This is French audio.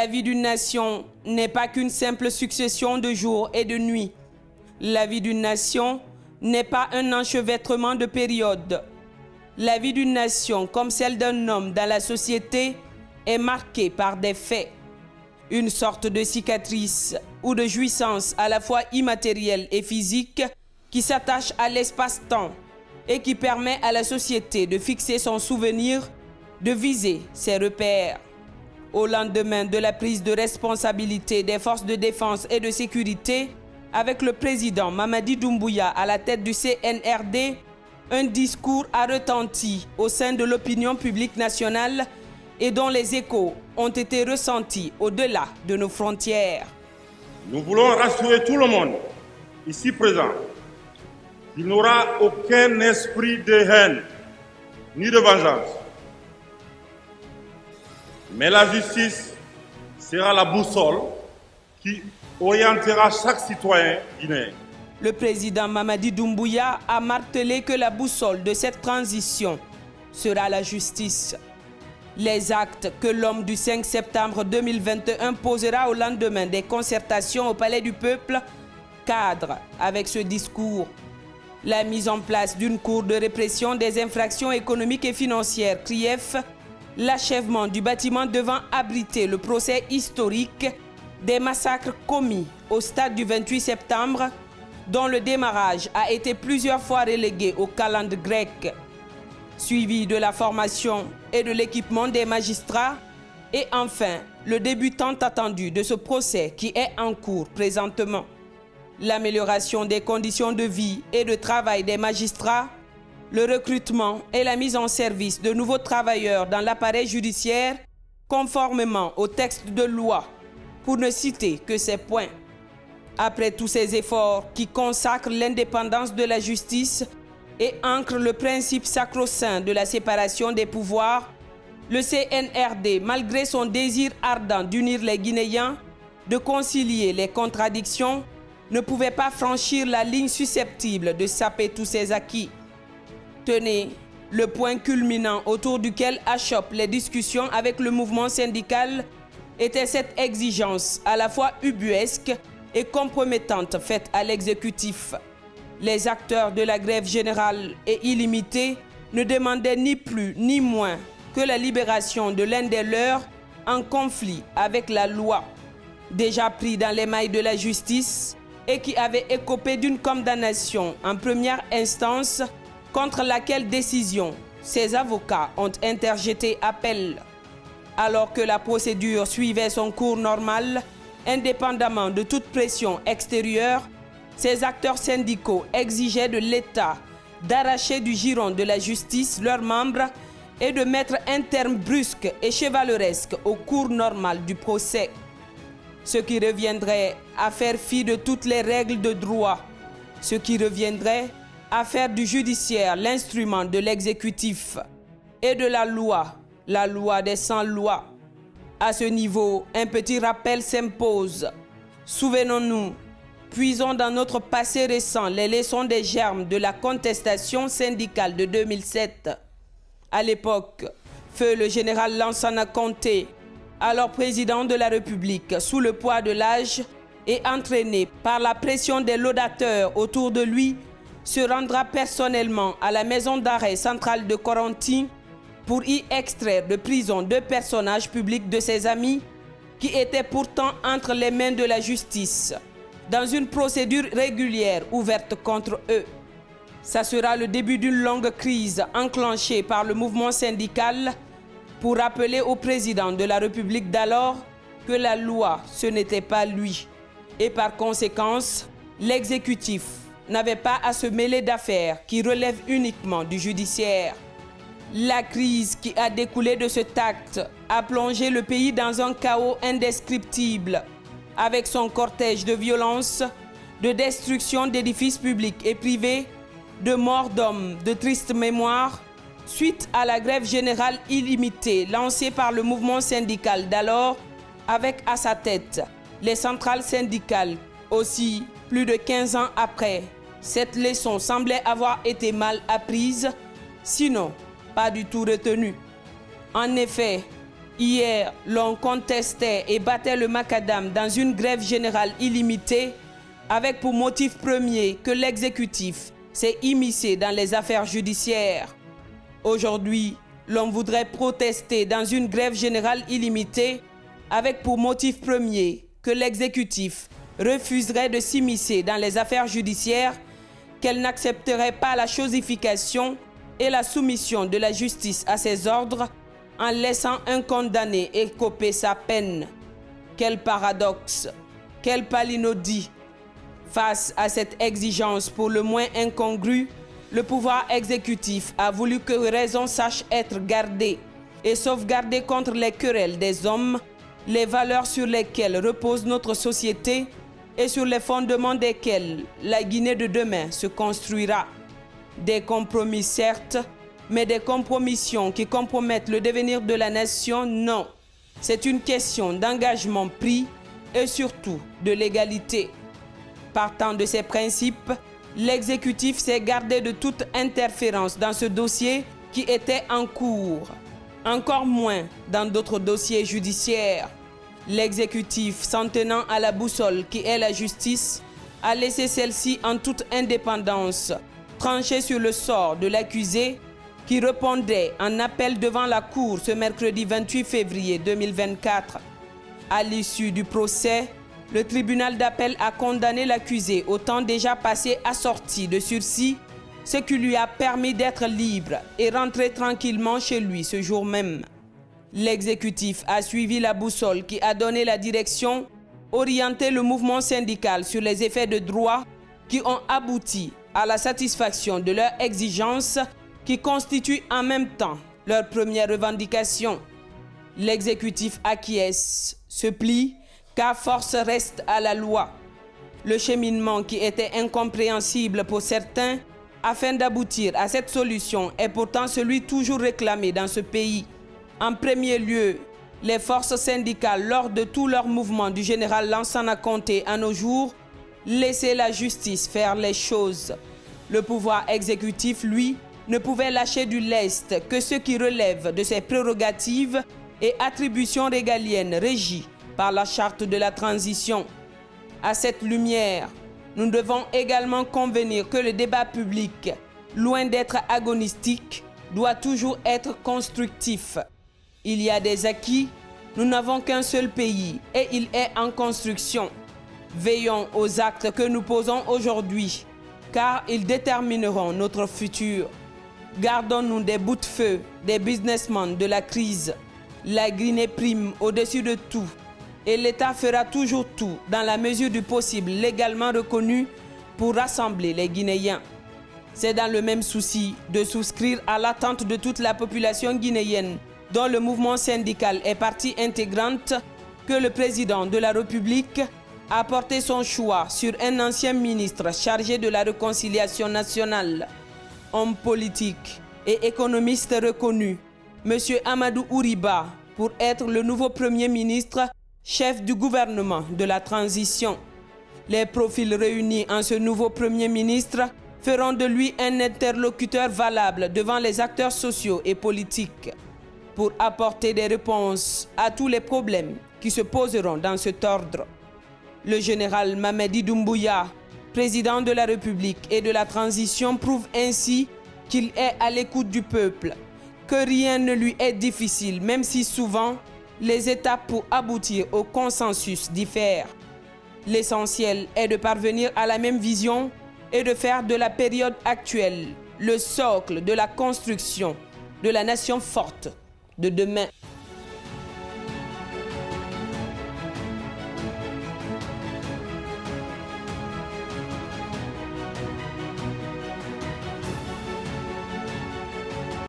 vie d'une nation n'est pas qu'une simple succession de jours et de nuits. La vie d'une nation n'est pas un enchevêtrement de périodes. La vie d'une nation, comme celle d'un homme dans la société, est marquée par des faits. Une sorte de cicatrice ou de jouissance à la fois immatérielle et physique qui s'attache à l'espace-temps et qui permet à la société de fixer son souvenir, de viser ses repères. Au lendemain de la prise de responsabilité des forces de défense et de sécurité, avec le président Mamadi Doumbouya à la tête du CNRD, un discours a retenti au sein de l'opinion publique nationale et dont les échos ont été ressentis au-delà de nos frontières. Nous voulons rassurer tout le monde, ici présent, qu'il n'y aura aucun esprit de haine ni de vengeance. Mais la justice sera la boussole qui orientera chaque citoyen guinéen. Le président Mamadi Doumbouya a martelé que la boussole de cette transition sera la justice. Les actes que l'homme du 5 septembre 2021 posera au lendemain des concertations au Palais du Peuple cadrent avec ce discours. La mise en place d'une cour de répression des infractions économiques et financières, CRIEF, l'achèvement du bâtiment devant abriter le procès historique des massacres commis au stade du 28 septembre, dont le démarrage a été plusieurs fois relégué au calendrier grec, suivi de la formation et de l'équipement des magistrats, et enfin le début tant attendu de ce procès qui est en cours présentement. L'amélioration des conditions de vie et de travail des magistrats, le recrutement et la mise en service de nouveaux travailleurs dans l'appareil judiciaire, conformément au texte de loi, pour ne citer que ces points. Après tous ces efforts qui consacrent l'indépendance de la justice et ancrent le principe sacro-saint de la séparation des pouvoirs, le CNRD, malgré son désir ardent d'unir les Guinéens, de concilier les contradictions, ne pouvait pas franchir la ligne susceptible de saper tous ses acquis. Tenez, le point culminant autour duquel achoppent les discussions avec le mouvement syndical était cette exigence à la fois ubuesque et compromettante faite à l'exécutif. Les acteurs de la grève générale et illimitée ne demandaient ni plus ni moins que la libération de l'un des leurs en conflit avec la loi, déjà pris dans les mailles de la justice et qui avait écopé d'une condamnation en première instance contre laquelle décision ses avocats ont interjeté appel. Alors que la procédure suivait son cours normal, indépendamment de toute pression extérieure, ces acteurs syndicaux exigeaient de l'État d'arracher du giron de la justice leurs membres et de mettre un terme brusque et chevaleresque au cours normal du procès. Ce qui reviendrait à faire fi de toutes les règles de droit, ce qui reviendrait à faire du judiciaire l'instrument de l'exécutif et de la loi des sans-lois. À ce niveau, un petit rappel s'impose. Souvenons-nous, puisons dans notre passé récent les leçons des germes de la contestation syndicale de 2007. À l'époque, feu le général Lansana Conté, alors président de la République, sous le poids de l'âge et entraîné par la pression des laudateurs autour de lui, se rendra personnellement à la maison d'arrêt centrale de Corentin pour y extraire de prison 2 personnages publics de ses amis qui étaient pourtant entre les mains de la justice, dans une procédure régulière ouverte contre eux. Ça sera le début d'une longue crise enclenchée par le mouvement syndical pour rappeler au président de la République d'alors que la loi, ce n'était pas lui. Et par conséquence, l'exécutif n'avait pas à se mêler d'affaires qui relèvent uniquement du judiciaire. La crise qui a découlé de cet acte a plongé le pays dans un chaos indescriptible, avec son cortège de violence, de destruction d'édifices publics et privés, de morts d'hommes de triste mémoire, suite à la grève générale illimitée lancée par le mouvement syndical d'alors, avec à sa tête les centrales syndicales. Aussi, plus de 15 ans après, cette leçon semblait avoir été mal apprise, sinon pas du tout retenue. En effet, Hier, l'on contestait et battait le macadam dans une grève générale illimitée avec pour motif premier que l'exécutif s'est immiscé dans les affaires judiciaires. Aujourd'hui, l'on voudrait protester dans une grève générale illimitée avec pour motif premier que l'exécutif refuserait de s'immiscer dans les affaires judiciaires, qu'elle n'accepterait pas la chosification et la soumission de la justice à ses ordres en laissant un condamné écoper sa peine. Quel paradoxe, quelle palinodie! Face à cette exigence pour le moins incongrue, le pouvoir exécutif a voulu que raison sache être gardée et sauvegardée contre les querelles des hommes, les valeurs sur lesquelles repose notre société et sur les fondements desquels la Guinée de demain se construira. Des compromis certes, mais des compromissions qui compromettent le devenir de la nation, non. C'est une question d'engagement pris et surtout de l'égalité. Partant de ces principes, l'exécutif s'est gardé de toute interférence dans ce dossier qui était en cours, encore moins dans d'autres dossiers judiciaires. L'exécutif, s'en tenant à la boussole qui est la justice, a laissé celle-ci en toute indépendance trancher sur le sort de l'accusé qui répondait en appel devant la Cour ce mercredi 28 février 2024. À l'issue du procès, le tribunal d'appel a condamné l'accusé au temps déjà passé assorti de sursis, ce qui lui a permis d'être libre et rentrer tranquillement chez lui ce jour même. L'exécutif a suivi la boussole qui a donné la direction, orienté le mouvement syndical sur les effets de droit qui ont abouti à la satisfaction de leurs exigences qui constituent en même temps leur première revendication. L'exécutif acquiesce, se plie, car force reste à la loi. Le cheminement qui était incompréhensible pour certains afin d'aboutir à cette solution est pourtant celui toujours réclamé dans ce pays. En premier lieu, les forces syndicales, lors de tout leur mouvement du général Lansana Conté à nos jours, laissaient la justice faire les choses. Le pouvoir exécutif, lui, ne pouvait lâcher du lest que ce qui relève de ses prérogatives et attributions régaliennes régies par la charte de la transition. À cette lumière, nous devons également convenir que le débat public, loin d'être agonistique, doit toujours être constructif. Il y a des acquis, nous n'avons qu'un seul pays et il est en construction. Veillons aux actes que nous posons aujourd'hui, car ils détermineront notre futur. Gardons-nous des bouts de feu, des businessmen de la crise. La Guinée prime au-dessus de tout et l'État fera toujours tout dans la mesure du possible légalement reconnu pour rassembler les Guinéens. C'est dans le même souci de souscrire à l'attente de toute la population guinéenne dont le mouvement syndical est partie intégrante que le président de la République a porté son choix sur un ancien ministre chargé de la réconciliation nationale. Homme politique et économiste reconnu, M. Amadou Ouriba, pour être le nouveau Premier ministre, chef du gouvernement de la transition. Les profils réunis en ce nouveau Premier ministre feront de lui un interlocuteur valable devant les acteurs sociaux et politiques pour apporter des réponses à tous les problèmes qui se poseront dans cet ordre. Le général Mamadi Doumbouya, président de la République et de la transition, prouve ainsi qu'il est à l'écoute du peuple, que rien ne lui est difficile, même si souvent les étapes pour aboutir au consensus diffèrent. L'essentiel est de parvenir à la même vision et de faire de la période actuelle le socle de la construction de la nation forte de demain.